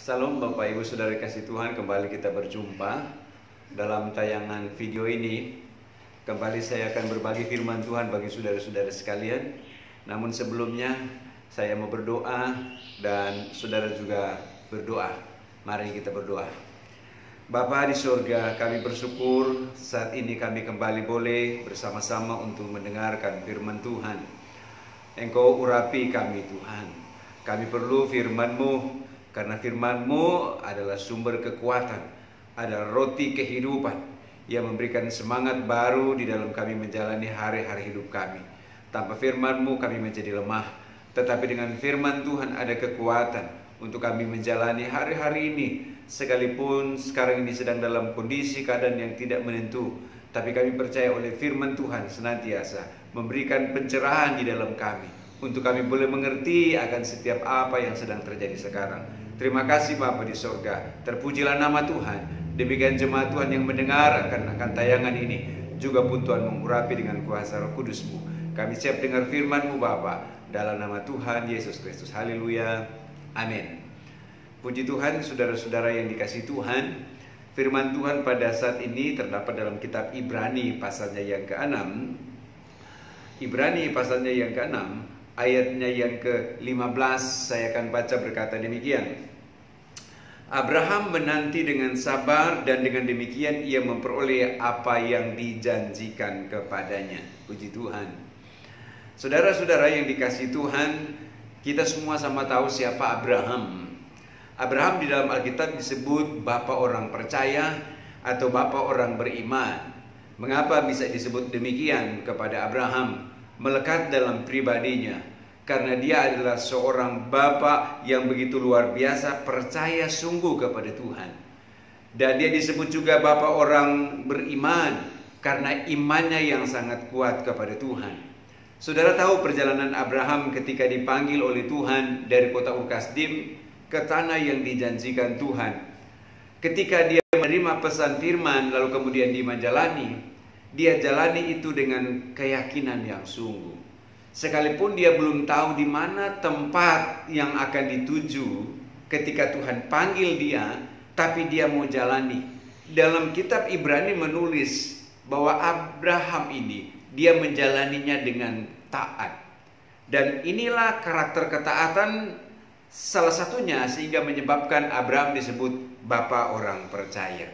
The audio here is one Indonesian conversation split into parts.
Salam Bapak Ibu Saudara kasih Tuhan, kembali kita berjumpa dalam tayangan video ini. Kembali saya akan berbagi firman Tuhan bagi saudara-saudara sekalian. Namun sebelumnya saya mau berdoa dan saudara juga berdoa. Mari kita berdoa. Bapa di surga, kami bersyukur saat ini kami kembali boleh bersama-sama untuk mendengarkan firman Tuhan. Engkau urapi kami Tuhan. Kami perlu firman-Mu, karena firman-Mu adalah sumber kekuatan, adalah roti kehidupan yang memberikan semangat baru di dalam kami menjalani hari-hari hidup kami. Tanpa firman-Mu kami menjadi lemah, tetapi dengan firman Tuhan ada kekuatan untuk kami menjalani hari-hari ini. Sekalipun sekarang ini sedang dalam kondisi keadaan yang tidak menentu, tapi kami percaya oleh firman Tuhan senantiasa memberikan pencerahan di dalam kami, untuk kami boleh mengerti akan setiap apa yang sedang terjadi sekarang. Terima kasih Bapa di surga, terpujilah nama Tuhan. Demikian jemaat Tuhan yang mendengar akan tayangan ini, juga pun Tuhan mengurapi dengan kuasa Roh Kudus-Mu. Kami siap dengar firman-Mu Bapa, dalam nama Tuhan Yesus Kristus. Haleluya, amin. Puji Tuhan, saudara-saudara yang dikasihi Tuhan. Firman Tuhan pada saat ini terdapat dalam kitab Ibrani pasalnya yang ke-6. Ibrani pasalnya yang ke-6, ayatnya yang ke-15, saya akan baca berkata demikian. Abraham menanti dengan sabar dan dengan demikian ia memperoleh apa yang dijanjikan kepadanya. Puji Tuhan. Saudara-saudara yang dikasihi Tuhan, kita semua sama tahu siapa Abraham. Abraham di dalam Alkitab disebut bapa orang percaya atau bapa orang beriman. Mengapa bisa disebut demikian kepada Abraham? Melekat dalam pribadinya, karena dia adalah seorang bapa yang begitu luar biasa percaya sungguh kepada Tuhan. Dan dia disebut juga bapa orang beriman karena imannya yang sangat kuat kepada Tuhan. Saudara tahu perjalanan Abraham ketika dipanggil oleh Tuhan dari kota Ur Kasdim ke tanah yang dijanjikan Tuhan. Ketika dia menerima pesan firman lalu kemudian dia jalani itu dengan keyakinan yang sungguh. Sekalipun dia belum tahu di mana tempat yang akan dituju ketika Tuhan panggil dia, tapi dia mau jalani. Dalam kitab Ibrani menulis bahwa Abraham ini, dia menjalaninya dengan taat. Dan inilah karakter ketaatan salah satunya sehingga menyebabkan Abraham disebut bapa orang percaya.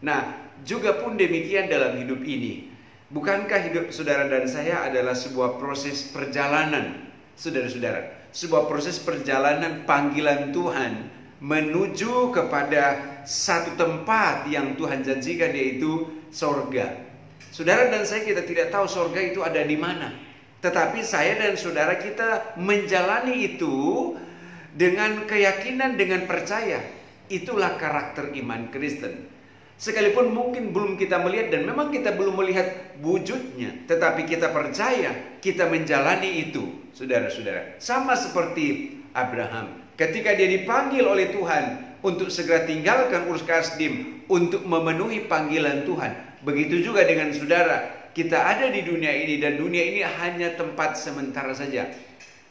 Nah, juga pun demikian dalam hidup ini. Bukankah hidup saudara dan saya adalah sebuah proses perjalanan, saudara-saudara? Sebuah proses perjalanan panggilan Tuhan menuju kepada satu tempat yang Tuhan janjikan, yaitu sorga. Saudara dan saya, kita tidak tahu sorga itu ada di mana. Tetapi saya dan saudara kita menjalani itu dengan keyakinan, dengan percaya. Itulah karakter iman Kristen. Sekalipun mungkin belum kita melihat dan memang kita belum melihat wujudnya, tetapi kita percaya, kita menjalani itu, saudara-saudara. Sama seperti Abraham, ketika dia dipanggil oleh Tuhan untuk segera tinggalkan Ur Kasdim untuk memenuhi panggilan Tuhan. Begitu juga dengan saudara, kita ada di dunia ini dan dunia ini hanya tempat sementara saja.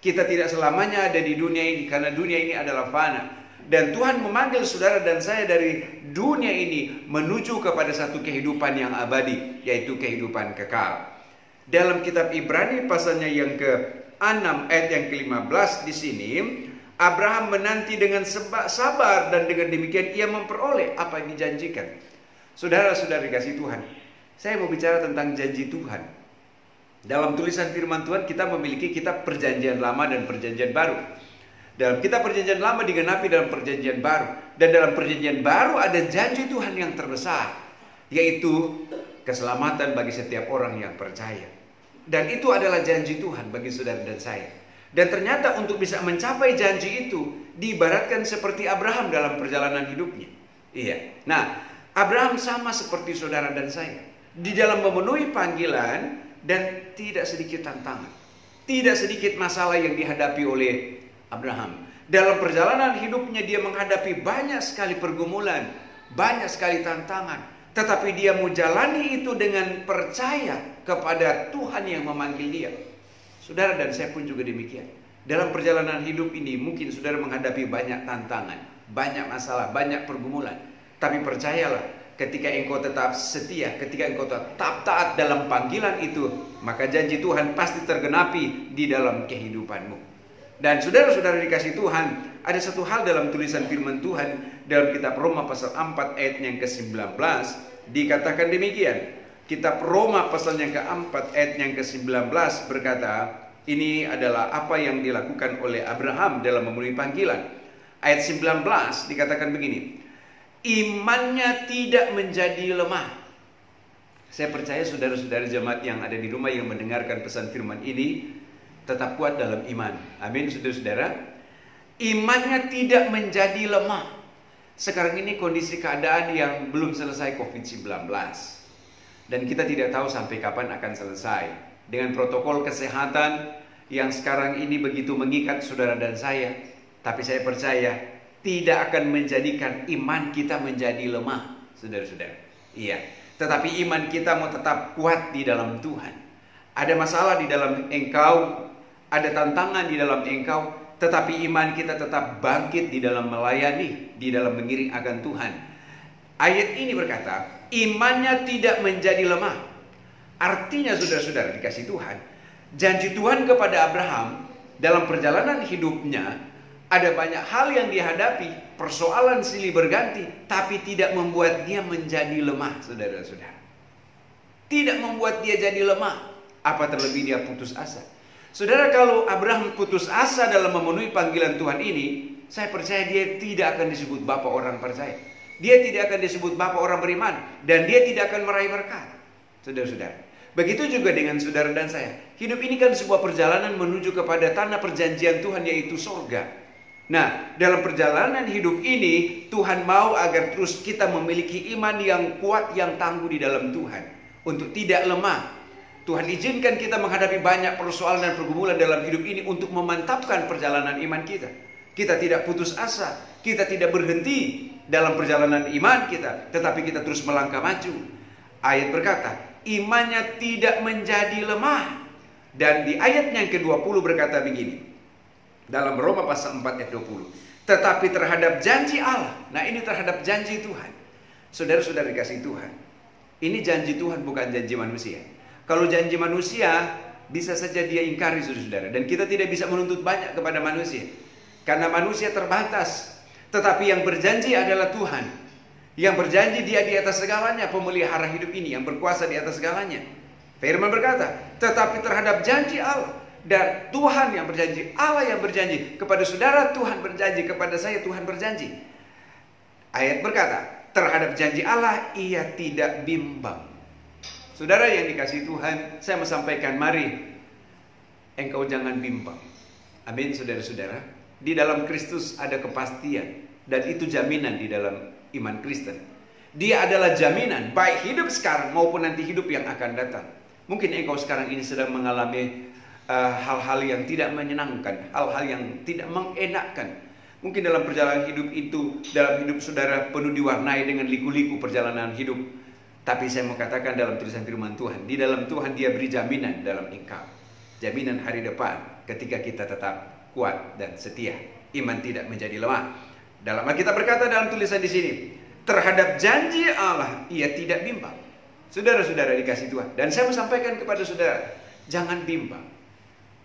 Kita tidak selamanya ada di dunia ini karena dunia ini adalah fana. Dan Tuhan memanggil saudara dan saya dari dunia ini menuju kepada satu kehidupan yang abadi, yaitu kehidupan kekal. Dalam kitab Ibrani pasalnya yang ke-6 ayat yang ke-15 di sini, Abraham menanti dengan sabar dan dengan demikian ia memperoleh apa yang dijanjikan. Saudara-saudara dikasihi Tuhan, saya mau bicara tentang janji Tuhan. Dalam tulisan firman Tuhan kita memiliki kitab Perjanjian Lama dan Perjanjian Baru. Dalam kitab Perjanjian Lama digenapi dalam Perjanjian Baru. Dan dalam Perjanjian Baru ada janji Tuhan yang terbesar, yaitu keselamatan bagi setiap orang yang percaya. Dan itu adalah janji Tuhan bagi saudara dan saya. Dan ternyata untuk bisa mencapai janji itu diibaratkan seperti Abraham dalam perjalanan hidupnya. Iya. Nah, Abraham sama seperti saudara dan saya di dalam memenuhi panggilan, dan tidak sedikit tantangan, tidak sedikit masalah yang dihadapi oleh Abraham. Dalam perjalanan hidupnya dia menghadapi banyak sekali pergumulan, banyak sekali tantangan. Tetapi dia mau jalani itu dengan percaya kepada Tuhan yang memanggil dia. Saudara dan saya pun juga demikian. Dalam perjalanan hidup ini mungkin saudara menghadapi banyak tantangan, banyak masalah, banyak pergumulan. Tapi percayalah, ketika engkau tetap setia, ketika engkau tetap taat dalam panggilan itu, maka janji Tuhan pasti tergenapi di dalam kehidupanmu. Dan saudara-saudara dikasih Tuhan, ada satu hal dalam tulisan firman Tuhan dalam kitab Roma pasal 4 ayat yang ke-19, dikatakan demikian. Kitab Roma pasal yang ke-4 ayat yang ke-19 berkata, ini adalah apa yang dilakukan oleh Abraham dalam memenuhi panggilan. Ayat 19 dikatakan begini, imannya tidak menjadi lemah. Saya percaya saudara-saudara jemaat yang ada di rumah yang mendengarkan pesan firman ini tetap kuat dalam iman. Amin, saudara-saudara. Imannya tidak menjadi lemah. Sekarang ini kondisi keadaan yang belum selesai COVID-19. Dan kita tidak tahu sampai kapan akan selesai. Dengan protokol kesehatan yang sekarang ini begitu mengikat saudara dan saya. Tapi saya percaya tidak akan menjadikan iman kita menjadi lemah, saudara-saudara. Iya. Tetapi iman kita mau tetap kuat di dalam Tuhan. Ada masalah di dalam engkau, ada tantangan di dalam engkau, tetapi iman kita tetap bangkit di dalam melayani, di dalam mengiring akan Tuhan. Ayat ini berkata, imannya tidak menjadi lemah. Artinya saudara-saudara dikasih Tuhan, janji Tuhan kepada Abraham dalam perjalanan hidupnya, ada banyak hal yang dihadapi, persoalan silih berganti, tapi tidak membuat dia menjadi lemah, saudara-saudara. Tidak membuat dia jadi lemah, apa terlebih dia putus asa. Saudara, kalau Abraham putus asa dalam memenuhi panggilan Tuhan ini, saya percaya dia tidak akan disebut bapa orang percaya. Dia tidak akan disebut bapa orang beriman. Dan dia tidak akan meraih berkat. Saudara-saudara, begitu juga dengan saudara dan saya. Hidup ini kan sebuah perjalanan menuju kepada tanah perjanjian Tuhan, yaitu sorga. Nah, dalam perjalanan hidup ini, Tuhan mau agar terus kita memiliki iman yang kuat, yang tangguh di dalam Tuhan. Untuk tidak lemah. Tuhan izinkan kita menghadapi banyak persoalan dan pergumulan dalam hidup ini untuk memantapkan perjalanan iman kita. Kita tidak putus asa, kita tidak berhenti dalam perjalanan iman kita, tetapi kita terus melangkah maju. Ayat berkata, imannya tidak menjadi lemah. Dan di ayat yang ke-20 berkata begini, dalam Roma pasal 4 ayat 20, tetapi terhadap janji Allah. Nah, ini terhadap janji Tuhan. Saudara-saudara dikasih Tuhan, ini janji Tuhan, bukan janji manusia. Kalau janji manusia, bisa saja dia ingkari, saudara-saudara. Dan kita tidak bisa menuntut banyak kepada manusia, karena manusia terbatas. Tetapi yang berjanji adalah Tuhan. Yang berjanji dia di atas segalanya, pemelihara hidup ini, yang berkuasa di atas segalanya. Firman berkata, tetapi terhadap janji Allah. Dan Tuhan yang berjanji, Allah yang berjanji. Kepada saudara Tuhan berjanji, kepada saya Tuhan berjanji. Ayat berkata, terhadap janji Allah ia tidak bimbang. Saudara yang dikasihi Tuhan, saya mau sampaikan, mari engkau jangan bimbang. Amin, saudara-saudara. Di dalam Kristus ada kepastian, dan itu jaminan di dalam iman Kristen. Dia adalah jaminan baik hidup sekarang maupun nanti hidup yang akan datang. Mungkin engkau sekarang ini sedang mengalami hal-hal yang tidak menyenangkan, hal-hal yang tidak mengenakkan. Mungkin dalam perjalanan hidup itu, dalam hidup saudara penuh diwarnai dengan liku-liku perjalanan hidup. Tapi saya mau katakan dalam tulisan firman Tuhan, di dalam Tuhan dia beri jaminan dalam engkau. Jaminan hari depan ketika kita tetap kuat dan setia. Iman tidak menjadi lemah. Dalam Alkitab berkata dalam tulisan di sini, terhadap janji Allah ia tidak bimbang. Saudara-saudara dikasih Tuhan. Dan saya mau sampaikan kepada saudara, jangan bimbang.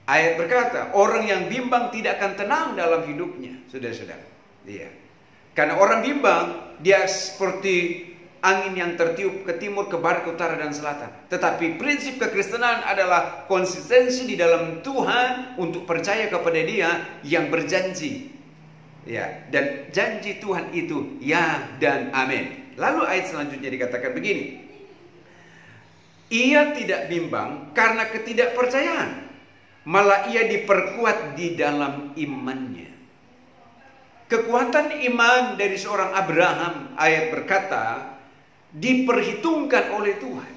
Ayat berkata, orang yang bimbang tidak akan tenang dalam hidupnya. Saudara-saudara. Iya. Karena orang bimbang, dia seperti angin yang tertiup ke timur, ke barat, ke utara, dan selatan. Tetapi prinsip kekristenan adalah konsistensi di dalam Tuhan untuk percaya kepada Dia yang berjanji. Ya, dan janji Tuhan itu ya dan amin. Lalu ayat selanjutnya dikatakan begini. Ia tidak bimbang karena ketidakpercayaan, malah ia diperkuat di dalam imannya. Kekuatan iman dari seorang Abraham, ayat berkata, diperhitungkan oleh Tuhan,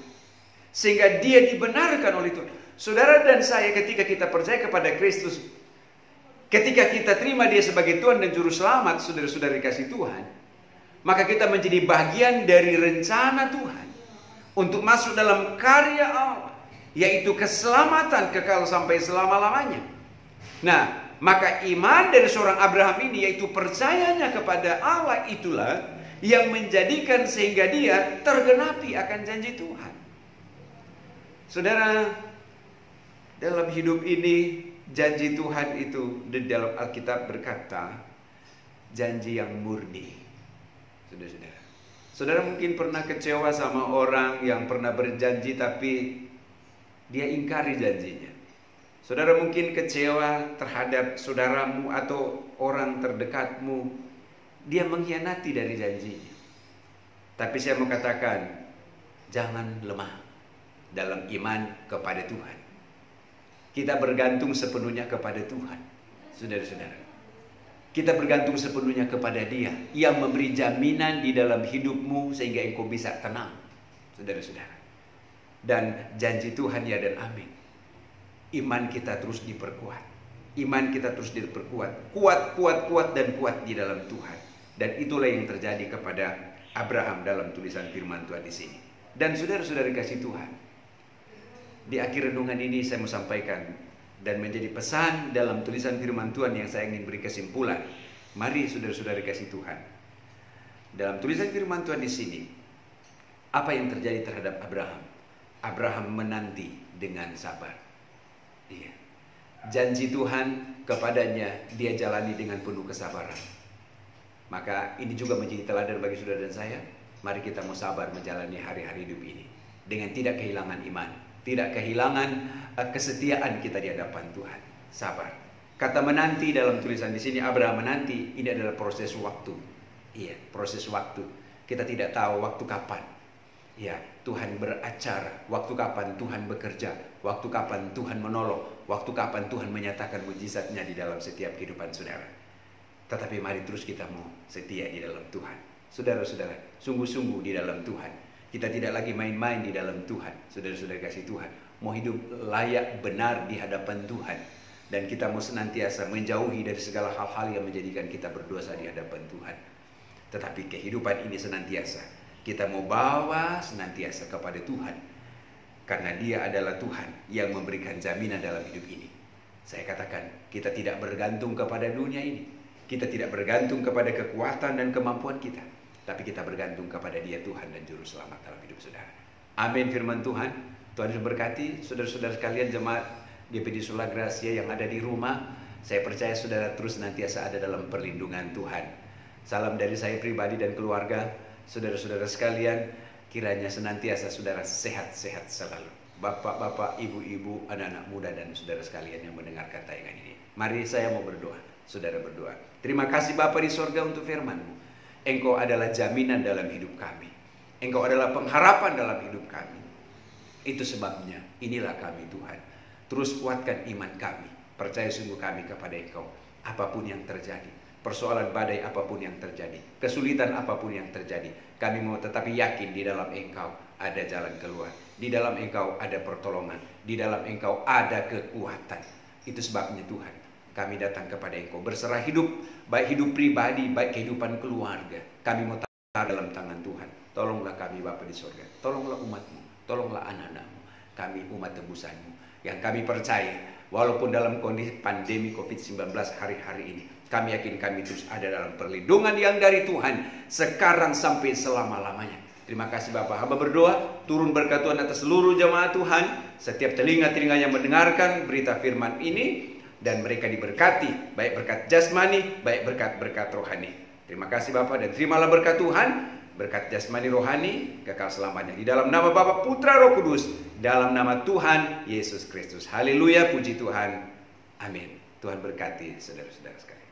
sehingga dia dibenarkan oleh Tuhan. Saudara dan saya, ketika kita percaya kepada Kristus, ketika kita terima dia sebagai Tuhan dan Juru Selamat, saudara-saudara dikasih Tuhan, maka kita menjadi bagian dari rencana Tuhan untuk masuk dalam karya Allah, yaitu keselamatan kekal sampai selama-lamanya. Nah, Maka iman dari seorang Abraham ini, yaitu percayanya kepada Allah, itulah yang menjadikan sehingga dia tergenapi akan janji Tuhan. Saudara, dalam hidup ini janji Tuhan itu di dalam Alkitab berkata janji yang murni. Saudara-saudara, saudara mungkin pernah kecewa sama orang yang pernah berjanji tapi dia ingkari janjinya. Saudara mungkin kecewa terhadap saudaramu atau orang terdekatmu, dia mengkhianati dari janjinya. Tapi saya mau katakan, jangan lemah dalam iman kepada Tuhan. Kita bergantung sepenuhnya kepada Tuhan. Saudara-saudara, kita bergantung sepenuhnya kepada Dia yang memberi jaminan di dalam hidupmu sehingga engkau bisa tenang. Saudara-saudara, dan janji Tuhan ya dan amin. Iman kita terus diperkuat. Iman kita terus diperkuat. Kuat di dalam Tuhan. Dan itulah yang terjadi kepada Abraham dalam tulisan firman Tuhan di sini. Dan saudara-saudara kasih Tuhan, di akhir renungan ini saya mau sampaikan dan menjadi pesan dalam tulisan firman Tuhan yang saya ingin beri kesimpulan. Mari saudara-saudara kasih Tuhan, dalam tulisan firman Tuhan di sini, apa yang terjadi terhadap Abraham? Abraham menanti dengan sabar. Iya. Janji Tuhan kepadanya dia jalani dengan penuh kesabaran. Maka ini juga menjadi teladan bagi saudara dan saya. Mari kita mau sabar menjalani hari-hari hidup ini dengan tidak kehilangan iman, tidak kehilangan kesetiaan kita di hadapan Tuhan. Sabar. Kata menanti dalam tulisan di sini, Abraham menanti, ini adalah proses waktu. Iya, proses waktu. Kita tidak tahu waktu kapan. Ya, Tuhan beracara, waktu kapan Tuhan bekerja, waktu kapan Tuhan menolong, waktu kapan Tuhan menyatakan mujizatnya di dalam setiap kehidupan saudara. Tetapi mari terus kita mau setia di dalam Tuhan. Saudara-saudara, sungguh-sungguh di dalam Tuhan. Kita tidak lagi main-main di dalam Tuhan. Saudara-saudara kasih Tuhan, mau hidup layak benar di hadapan Tuhan. Dan kita mau senantiasa menjauhi dari segala hal-hal yang menjadikan kita berdosa di hadapan Tuhan. Tetapi kehidupan ini senantiasa kita mau bawa senantiasa kepada Tuhan. Karena Dia adalah Tuhan yang memberikan jaminan dalam hidup ini. Saya katakan, kita tidak bergantung kepada dunia ini. Kita tidak bergantung kepada kekuatan dan kemampuan kita. Tapi kita bergantung kepada Dia Tuhan dan Juru Selamat dalam hidup saudara. Amin firman Tuhan. Tuhan memberkati saudara-saudara sekalian jemaat GPD Sola Gracia yang ada di rumah. Saya percaya saudara terus senantiasa ada dalam perlindungan Tuhan. Salam dari saya pribadi dan keluarga. Saudara-saudara sekalian, kiranya senantiasa saudara sehat-sehat selalu. Bapak-bapak, ibu-ibu, anak-anak muda dan saudara sekalian yang mendengarkan tayangan ini. Mari saya mau berdoa. Saudara berdoa. Terima kasih Bapa di sorga untuk firman-Mu. Engkau adalah jaminan dalam hidup kami. Engkau adalah pengharapan dalam hidup kami. Itu sebabnya inilah kami Tuhan. Terus kuatkan iman kami. Percaya sungguh kami kepada Engkau. Apapun yang terjadi. Persoalan badai apapun yang terjadi, kesulitan apapun yang terjadi, kami mau tetapi yakin di dalam Engkau ada jalan keluar, di dalam Engkau ada pertolongan, di dalam Engkau ada kekuatan. Itu sebabnya Tuhan, kami datang kepada Engkau berserah hidup, baik hidup pribadi, baik kehidupan keluarga. Kami mau taruh dalam tangan Tuhan. Tolonglah kami Bapa di surga, tolonglah umat-Mu, tolonglah anak-anak-Mu, kami umat tebusan-Mu, yang kami percaya walaupun dalam kondisi pandemi COVID-19 hari-hari ini, kami yakin kami terus ada dalam perlindungan yang dari Tuhan sekarang sampai selama-lamanya. Terima kasih Bapak. Hamba berdoa, turun berkat Tuhan atas seluruh jemaat Tuhan, setiap telinga-telinga yang mendengarkan berita firman ini, dan mereka diberkati, baik berkat jasmani, baik berkat-berkat rohani. Terima kasih Bapak, dan terimalah berkat Tuhan, berkat jasmani rohani, kekal selamanya. Di dalam nama Bapa, Putra, Roh Kudus, dalam nama Tuhan Yesus Kristus. Haleluya, puji Tuhan. Amin. Tuhan berkati saudara-saudara sekalian.